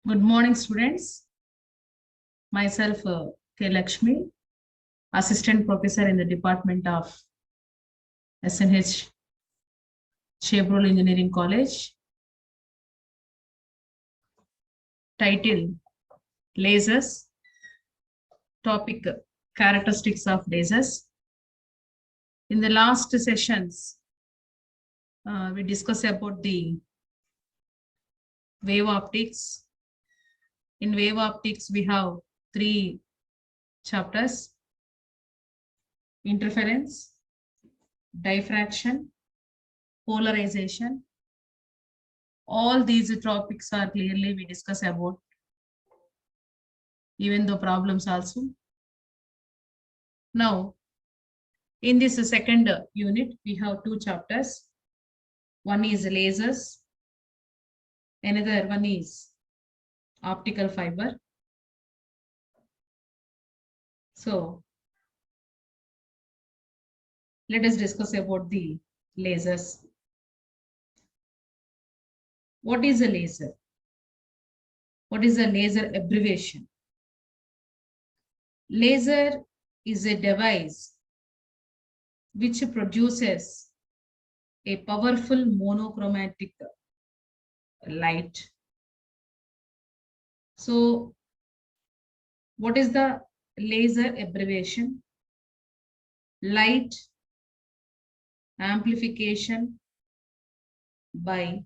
Good morning, students. Myself, K. Lakshmi, Assistant Professor in the Department of SNH Chevrolet Engineering College. Title, Lasers. Topic, Characteristics of Lasers. In the last sessions, we discussed about the wave optics. In wave optics, we have 3 chapters: interference, diffraction, polarization. All these topics are clearly we discuss about, even though problems also. Now, in this second unit, we have 2 chapters. One is lasers, another one is optical fiber. So, let us discuss about the lasers. What is a laser? What is a laser abbreviation? Laser is a device which produces a powerful monochromatic light. So, what is the laser abbreviation? Light amplification by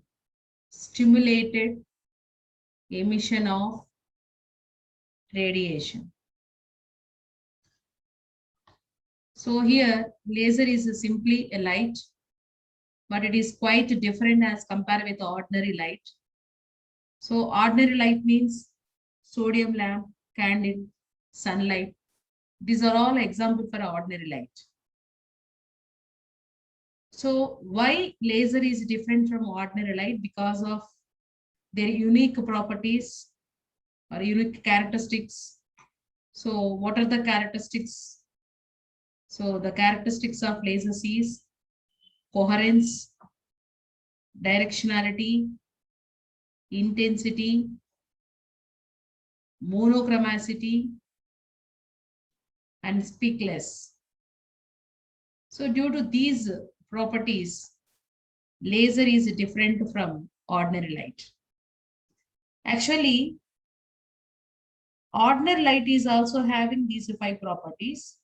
stimulated emission of radiation. So here laser is simply a light, but it is quite different as compared with ordinary light. So ordinary light means sodium lamp, candle, sunlight. These are all examples for ordinary light. So why laser is different from ordinary light? Because of their unique properties or unique characteristics. So what are the characteristics? So the characteristics of lasers is coherence, directionality, intensity, monochromaticity, and speakless. So due to these properties, laser is different from ordinary light. Actually, ordinary light is also having these 5 properties,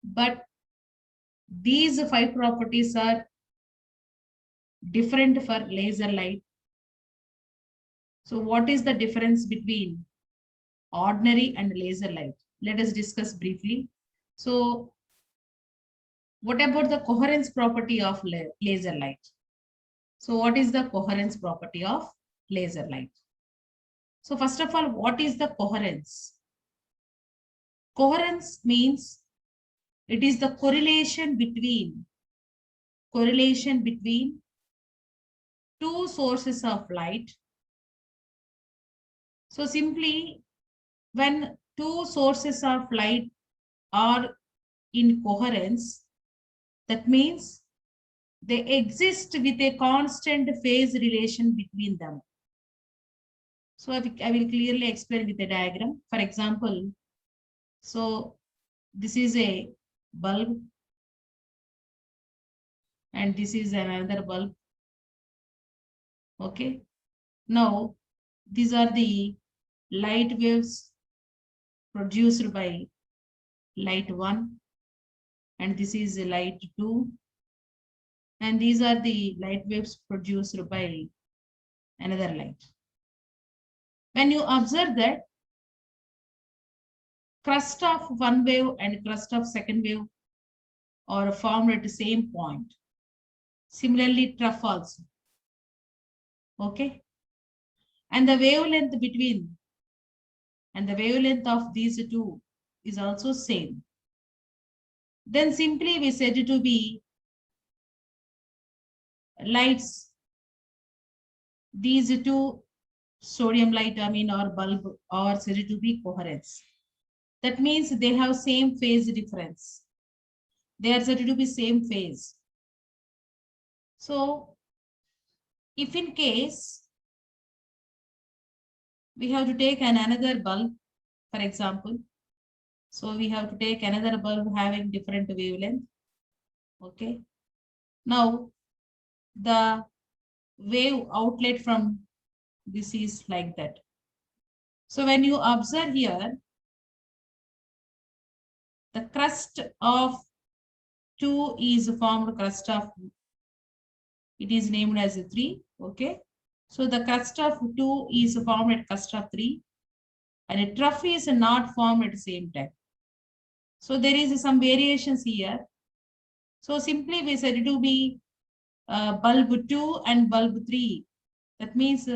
but these 5 properties are different for laser light. So what is the difference between ordinary and laser light? Let us discuss briefly. So what about the coherence property of laser light? So what is the coherence property of laser light? So first of all, what is the coherence? Coherence means it is the correlation between two sources of light. So simply when two sources of light are in coherence, that means they exist with a constant phase relation between them. So I will clearly explain with a diagram. For example, so this is a bulb and this is another bulb. Okay. Now, these are the light waves produced by light 1 and this is light 2 and these are the light waves produced by another light. When you observe that crest of one wave and crest of second wave are formed at the same point. Similarly, trough also. Okay. And the wavelength between and the wavelength of these two is also same. Then simply we said it to be lights. These two sodium light amine or bulb are said to be coherence. That means they have same phase difference. They are said to be same phase. So if in case we have to take another bulb, for example. So we have to take another bulb having different wavelength. Okay. Now the wave outlet from this is like that. So when you observe here, the crust of 2 is formed crust of, it is named as 3. Okay. So the crust of 2 is formed at crust of 3, and a trough is not formed at the same time. So there is some variations here. So simply we said to be bulb 2 and bulb 3. That means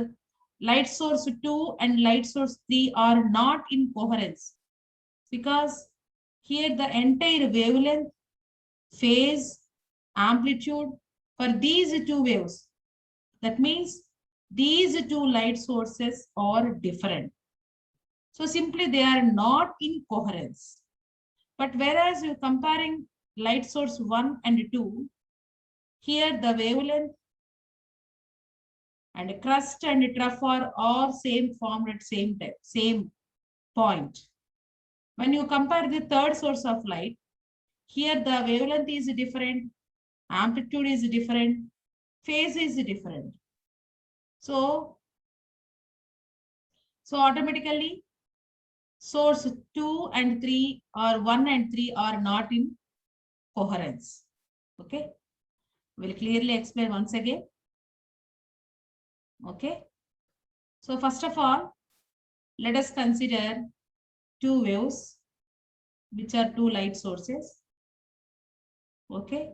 light source 2 and light source 3 are not in coherence, because here the entire wavelength, phase, amplitude for these two waves, that means these two light sources are different. So simply they are not in coherence. But whereas you comparing light source 1 and 2, here the wavelength and crust and trough are all same formed at same time, same point. When you compare the third source of light, here the wavelength is different, amplitude is different, phase is different. So automatically source 2 and 3 or 1 and 3 are not in coherence. Okay. We'll clearly explain once again. Okay. So first of all, let us consider two waves, which are two light sources. Okay.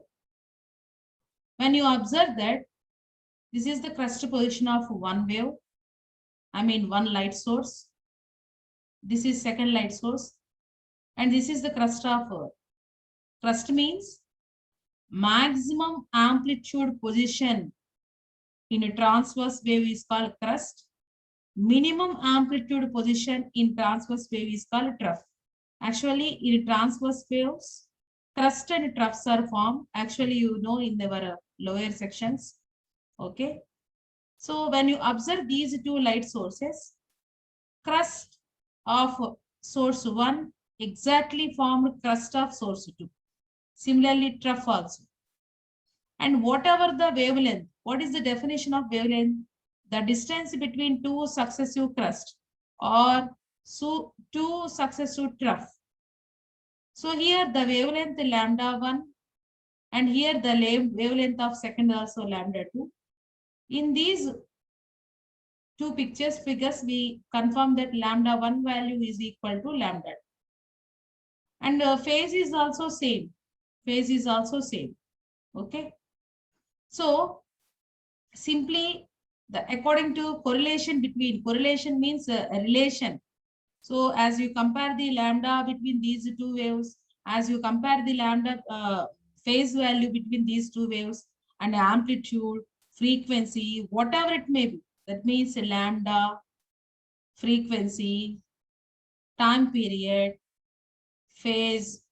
When you observe that this is the crust position of one wave, I mean one light source. This is second light source, and this is the crust of crust means maximum amplitude position in a transverse wave is called crust. Minimum amplitude position in transverse wave is called trough. Actually, in transverse waves, crust and troughs are formed. Actually, you know in our lower sections. Okay. So when you observe these two light sources, crust of source 1 exactly formed crust of source 2. Similarly, trough also. And whatever the wavelength, what is the definition of wavelength? The distance between two successive crusts or two successive trough. So here the wavelength lambda 1 and here the wavelength of second also lambda 2. In these two figures, we confirm that lambda 1 value is equal to lambda 2. And phase is also same. Phase is also same. Okay. So simply according to correlation means a relation. So as you compare the lambda between these two waves, as you compare the lambda phase value between these two waves and amplitude, frequency, whatever it may be, that means lambda, frequency, time period, phase.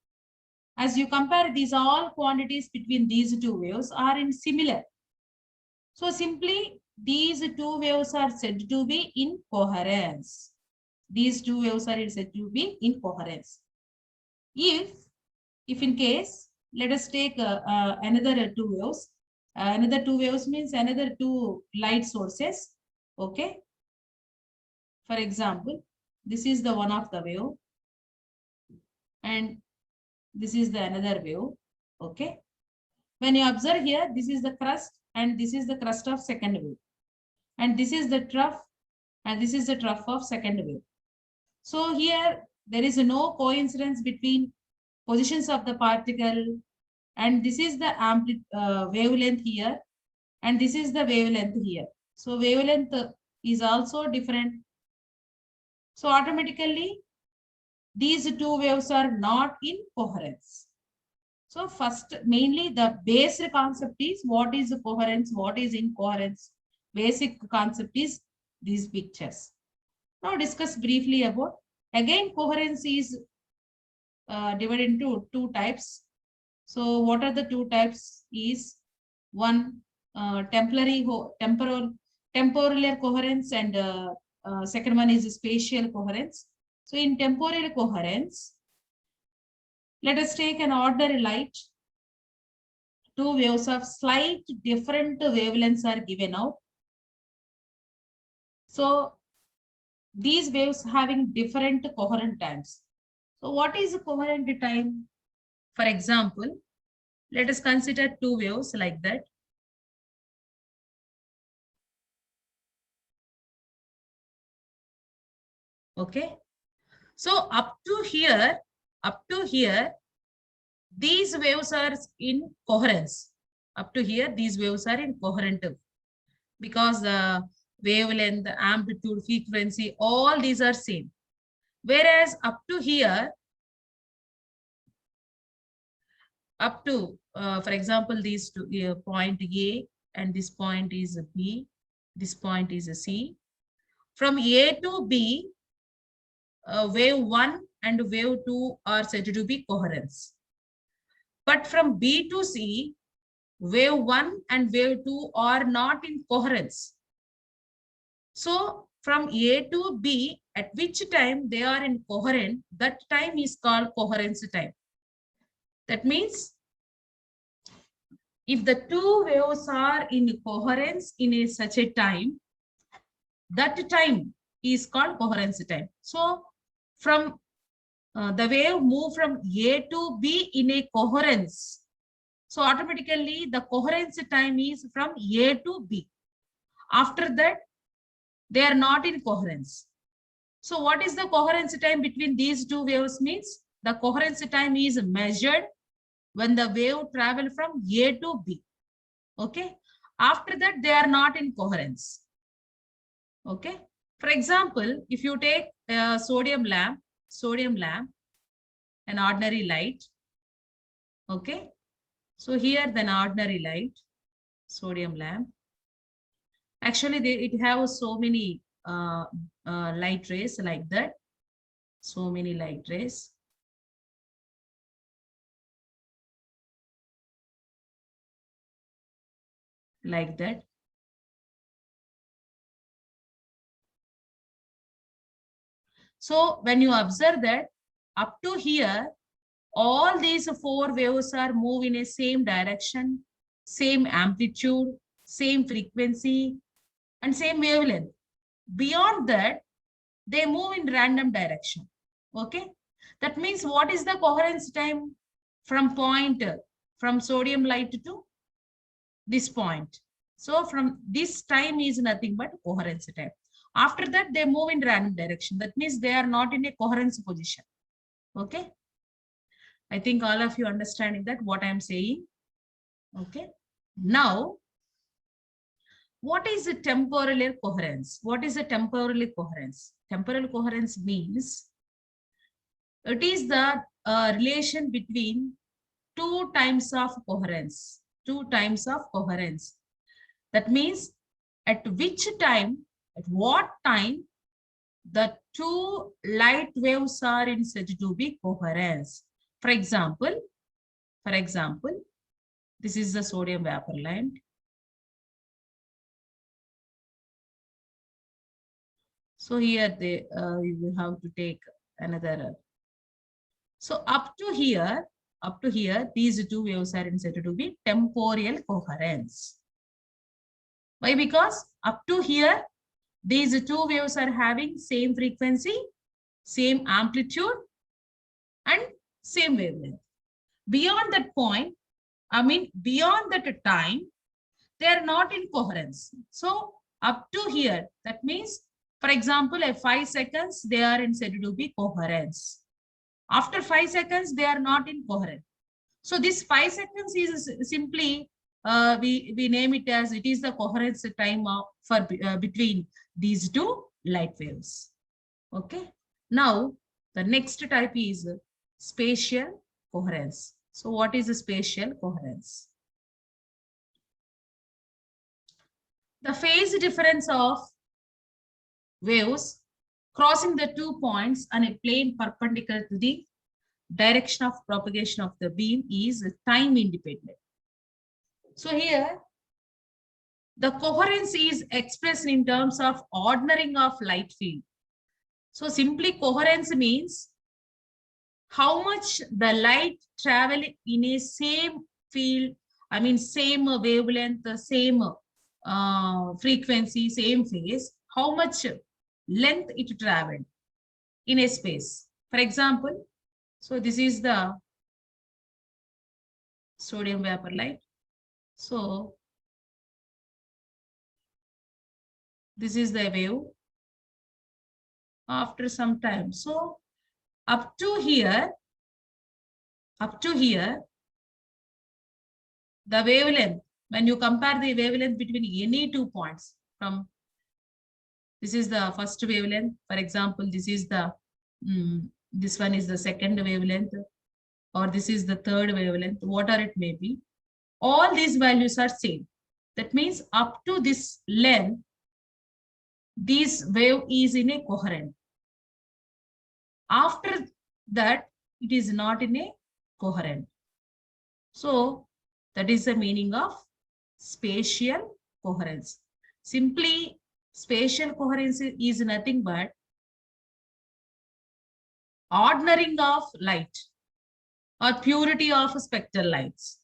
As you compare these all quantities between these two waves are in similar. So simply these two waves are said to be in coherence. These two waves are said to be in coherence. If in case, let us take another two waves. Another two waves means another two light sources. Okay. For example, this is the one of the wave, and this is the another wave. Okay. When you observe here, this is the crust and this is the crust of second wave. And this is the trough and this is the trough of second wave. So here there is no coincidence between positions of the particle, and this is the wavelength here and this is the wavelength here. So wavelength is also different. So automatically these two waves are not in coherence. So first, mainly the basic concept is what is coherence, what is incoherence. Basic concept is these pictures. Now discuss briefly about, again coherence is divided into two types. So what are the two types is one temporal coherence and second one is spatial coherence. So in temporal coherence, let us take an ordinary light. Two waves of slight different wavelengths are given out. So these waves having different coherent times. So what is a coherent time? For example, let us consider two waves like that. Okay. So up to here, these waves are in coherence. Up to here, these waves are in coherent because the wavelength, the amplitude, frequency, all these are same. Whereas up to here, up to, for example, these two, point A and this point is B, this point is C. From A to B, wave 1 and wave 2 are said to be coherence. But from B to C, wave 1 and wave 2 are not in coherence. So from A to B, at which time they are in coherent, that time is called coherence time. That means if the two waves are in coherence in such a time, that time is called coherence time. So from the wave move from A to B in a coherence. So automatically the coherence time is from A to B. After that, they are not in coherence. So what is the coherence time between these two waves means? The coherence time is measured when the wave travel from A to B. Okay. After that, they are not in coherence. Okay. For example, if you take a sodium lamp, an ordinary light. Okay. So here the ordinary light, sodium lamp. Actually, it has so many light rays like that. So many light rays. Like that. So when you observe that up to here, all these four waves are moving in a same direction, same amplitude, same frequency, and same wavelength. Beyond that, they move in random direction. Okay. That means what is the coherence time from from sodium light to this point? So from this time is nothing but coherence time. After that, they move in random direction. That means they are not in a coherence position. Okay. I think all of you understanding that what I am saying. Okay. Now, what is a temporal coherence? What is a temporal coherence? Temporal coherence means it is the relation between two times of coherence. Two times of coherence. That means at which time, at what time, the two light waves are in said to be coherence. For example, this is the sodium vapor lamp. So here you will have to take another. So up to here, these two waves are said to be temporal coherence. Why? Because up to here, these two waves are having same frequency, same amplitude, and same wavelength. Beyond that point, beyond that time, they are not in coherence. So up to here, that means, for example, at 5 seconds, they are said to be coherence. After 5 seconds, they are not in coherence. So this 5 seconds is simply, we name it as it is the coherence time for between these two light waves. Okay. Now, the next type is spatial coherence. So what is the spatial coherence? The phase difference of waves crossing the 2 points on a plane perpendicular to the direction of propagation of the beam is time independent. So here, The coherence is expressed in terms of ordering of light field. So simply coherence means how much the light travel in a same field, I mean, same wavelength, the same frequency, same phase, how much length it traveled in a space. For example, so this is the sodium vapor light. So this is the wave after some time. So up to here, the wavelength, when you compare the wavelength between any 2 points, from this is the first wavelength, for example, this is the this one is the second wavelength, or this is the third wavelength, whatever it may be, all these values are same. That means up to this length, this wave is in a coherent. After that, it is not in a coherent. So that is the meaning of spatial coherence. Simply, spatial coherence is nothing but ordering of light or purity of spectral lights.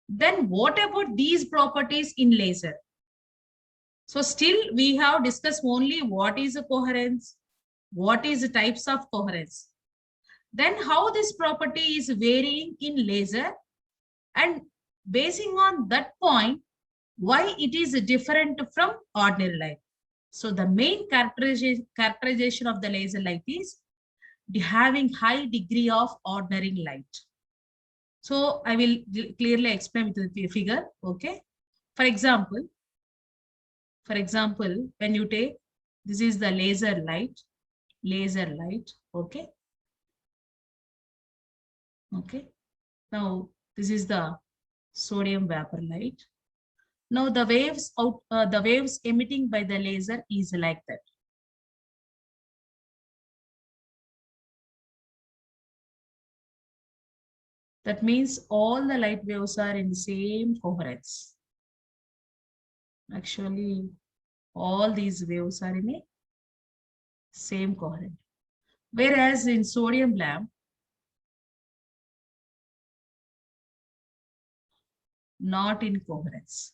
Then what about these properties in laser? So still we have discussed only what is a coherence, what is the types of coherence. Then how this property is varying in laser, and basing on that point, why it is different from ordinary light. So the main characterization of the laser light is having high degree of ordering light. So I will clearly explain with the figure. Okay. For example, when you take, this is the laser light. Okay. Okay. Now this is the sodium vapor light. Now the waves emitting by the laser is like that. That means all the light waves are in the same coherence. Actually, all these waves are in a same coherence. Whereas in sodium lamp, not in coherence.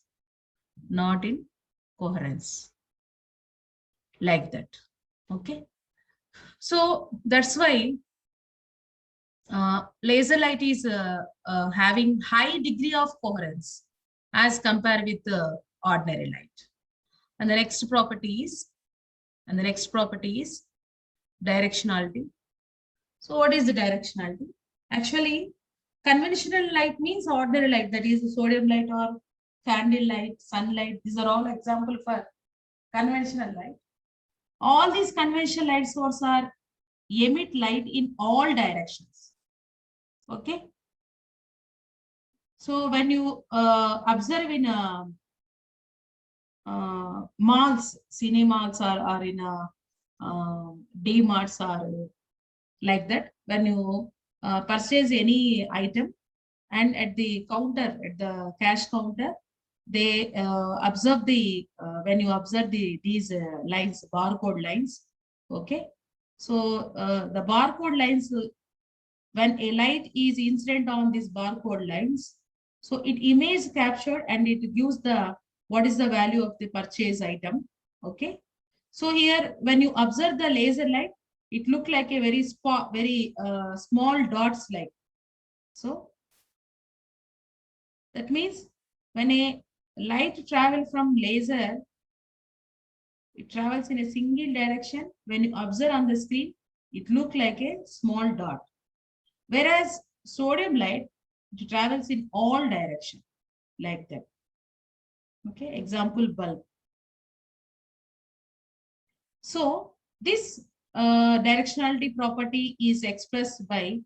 Like that. Okay. So that's why laser light is having high degree of coherence as compared with ordinary light. And the next property is directionality. So what is the directionality? Actually, conventional light means ordinary light, that is sodium light or candle light, sunlight. These are all example for conventional light. All these conventional light sources are emit light in all directions. Okay. So when you observe in malls, cinemas, or in D-marts, or like that, when you purchase any item, and at the counter, at the cash counter, they observe the when you observe these lines, barcode lines. Okay. So the barcode lines, when a light is incident on these barcode lines, so it image captured and it gives the what is the value of the purchase item. Okay. So here, when you observe the laser light, it look like a very small dots like. So that means when a light travel from laser, it travels in a single direction. When you observe on the screen, it look like a small dot. Whereas sodium light, it travels in all direction like that. Okay, example bulb. So this directionality property is expressed by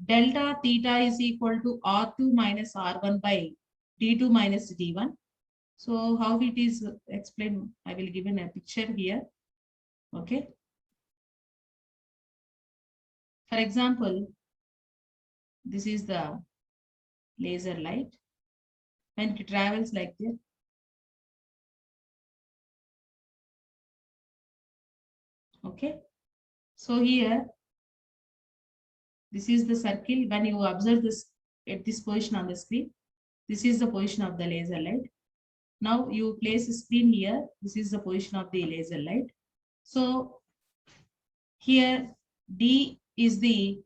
delta theta is equal to R2 minus R1 by D2 minus D1. So how it is explained, I will give in a picture here. Okay. For example, this is the laser light. When it travels like this, Okay. So here, this is the circle. When you observe this at this position on the screen, this is the position of the laser light. Now you place a screen here. This is the position of the laser light. So here D is the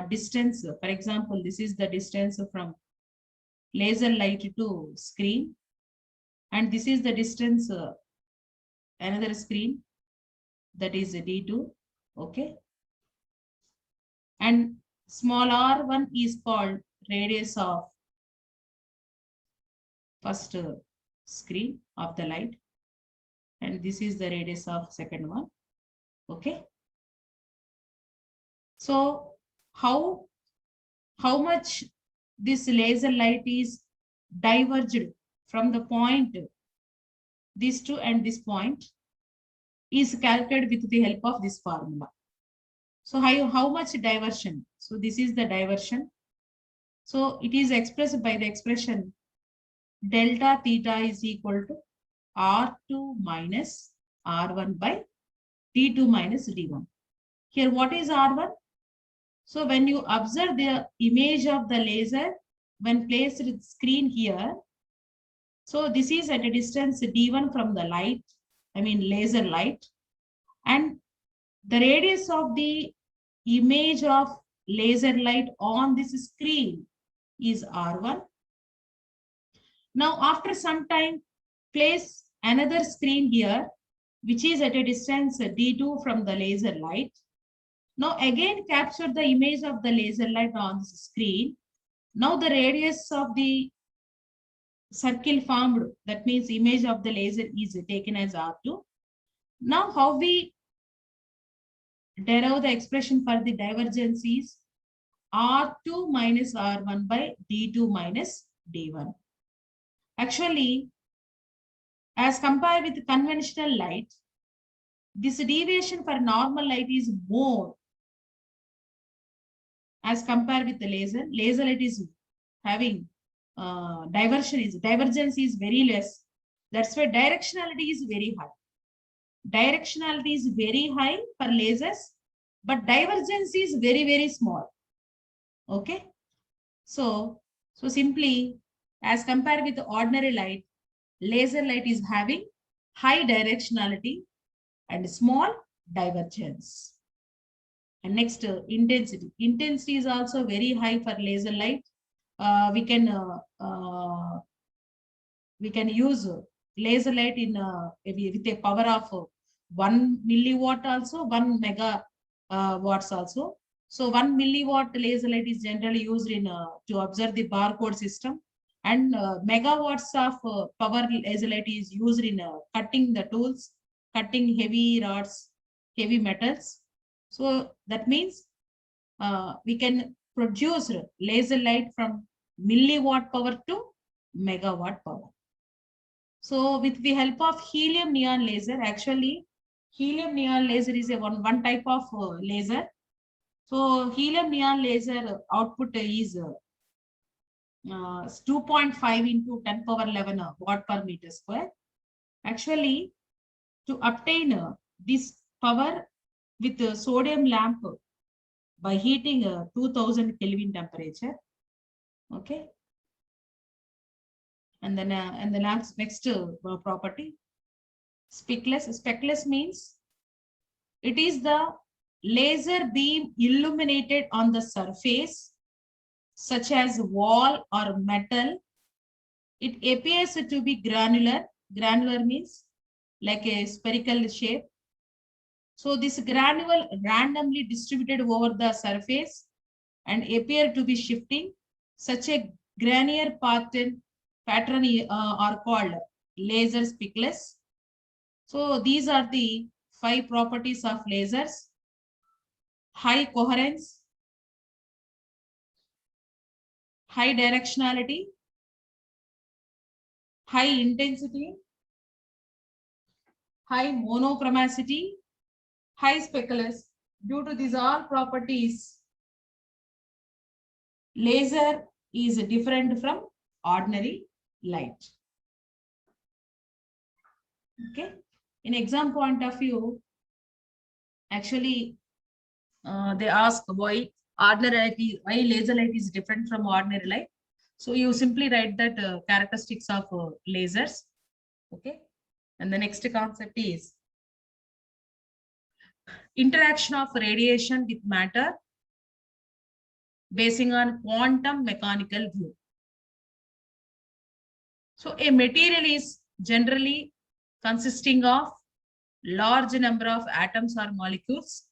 distance. For example, this is the distance from laser light to screen. And this is the distance, another screen, that is D2. Okay. And small r1 is called radius of first screen of the light. And this is the radius of second one. Okay. So how much this laser light is diverged from the point, these two and this point, is calculated with the help of this formula. So how much diversion? So this is the diversion. So it is expressed by the expression delta theta is equal to R2 minus R1 by D2 minus D1. Here, what is R1? So when you observe the image of the laser, when placed with screen here, so this is at a distance D1 from the light, I mean laser light, and the radius of the image of laser light on this screen is R1. Now, after some time, place another screen here, which is at a distance D2 from the laser light. Now, again, capture the image of the laser light on the screen. Now, the radius of the circle formed, that means image of the laser, is taken as R2. Now, how we derive the expression for the divergence is R2 minus R1 by D2 minus D1. Actually, as compared with conventional light, this deviation for normal light is more as compared with the laser. Laser light is having divergence is very less. That's why directionality is very high. Directionality is very high for lasers, but divergence is very, very small. Okay. So simply, as compared with the ordinary light, laser light is having high directionality and small divergence. And next, intensity. Intensity is also very high for laser light. We can use laser light in with a power of 1 milliwatt also, 1 mega watts also. So 1 milliwatt laser light is generally used in to observe the barcode system, and megawatts of power laser light is used in cutting the tools, cutting heavy rods, heavy metals. So that means we can produce laser light from milliwatt power to megawatt power. So with the help of helium neon laser, actually helium neon laser is a one type of laser. So helium neon laser output is 2.5 into 10 power 11 watt per meter square. Actually, to obtain this power with sodium lamp by heating 2000 Kelvin temperature. Okay. And then and the next property, speckless. Speckless means it is the laser beam illuminated on the surface, such as wall or metal. It appears to be granular. Granular means like a spherical shape. So this granule randomly distributed over the surface and appear to be shifting. Such a granular pattern are called laser speckless. So these are the 5 properties of lasers: high coherence, high directionality, high intensity, high monochromacity, high speckless. Due to these all properties, laser is different from ordinary light. Okay. In exam point of view, Actually, they ask why why laser light is different from ordinary light. So you simply write that characteristics of lasers. Okay. And the next concept is interaction of radiation with matter basing on quantum mechanical view. So a material is generally consisting of large number of atoms or molecules.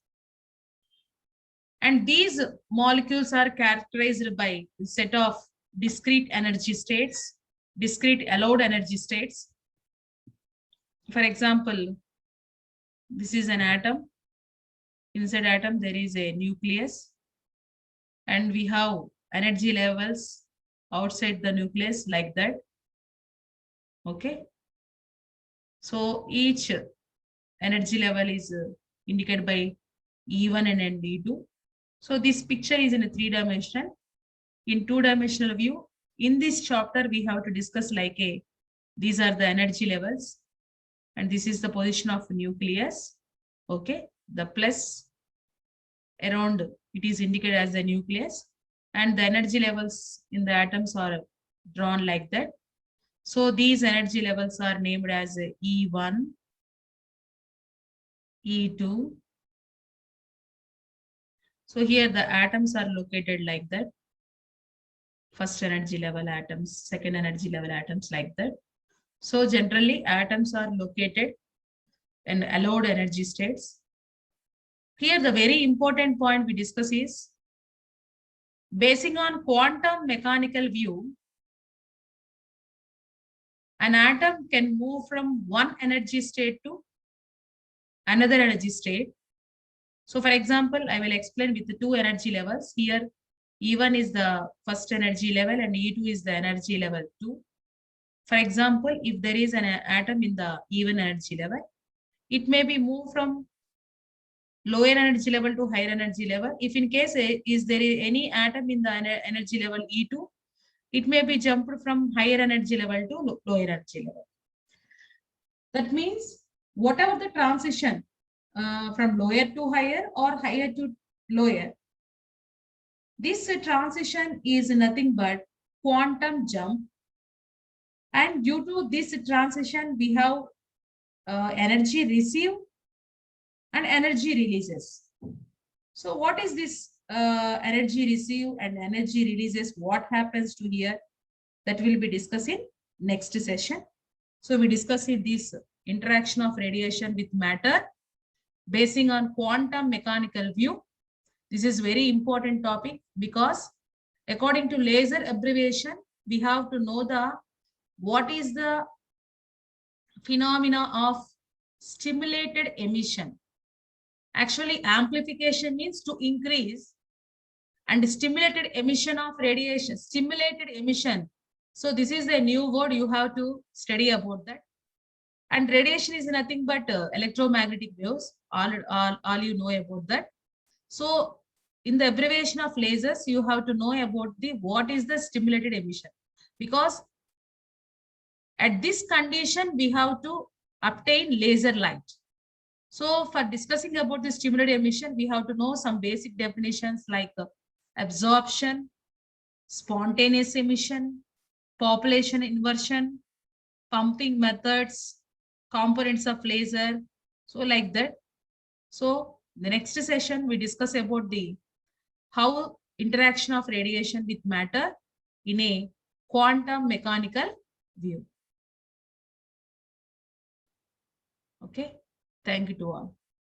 And these molecules are characterized by a set of discrete energy states, discrete allowed energy states. For example, this is an atom. Inside atom, there is a nucleus. And we have energy levels outside the nucleus like that. Okay. So each energy level is indicated by E1 and E2. So this picture is in a 3-dimensional. In 2-dimensional view, in this chapter, we have to discuss like these are the energy levels. And this is the position of nucleus. Okay. The plus around it is indicated as the nucleus. And the energy levels in the atoms are drawn like that. So these energy levels are named as E1, E2. So here the atoms are located like that. First energy level atoms, second energy level atoms like that. So generally atoms are located in allowed energy states. Here the very important point we discuss is basing on quantum mechanical view, an atom can move from one energy state to another energy state. So for example, I will explain with the 2 energy levels. Here, E1 is the first energy level and E2 is the energy level 2. For example, if there is an atom in the E1 energy level, it may be moved from lower energy level to higher energy level. If in case is there is any atom in the energy level E2, it may be jumped from higher energy level to lower energy level. That means whatever the transition from lower to higher or higher to lower, this transition is nothing but quantum jump. And due to this transition, we have energy receive and energy releases. So what is this energy receive and energy releases? What happens to here? That will be discussed in next session. So we discuss this interaction of radiation with matter basing on quantum mechanical view. This is very important topic because according to laser abbreviation, we have to know what is the phenomena of stimulated emission. Actually, amplification means to increase, and stimulated emission of radiation, stimulated emission. So this is a new word, you have to study about that. And radiation is nothing but electromagnetic waves, all you know about that. So in the abbreviation of lasers, you have to know about what is the stimulated emission, because at this condition, we have to obtain laser light. So for discussing about the stimulated emission, we have to know some basic definitions like absorption, spontaneous emission, population inversion, pumping methods, components of laser. So like that. So the next session, we discuss about how interaction of radiation with matter in a quantum mechanical view. Okay. Thank you to all.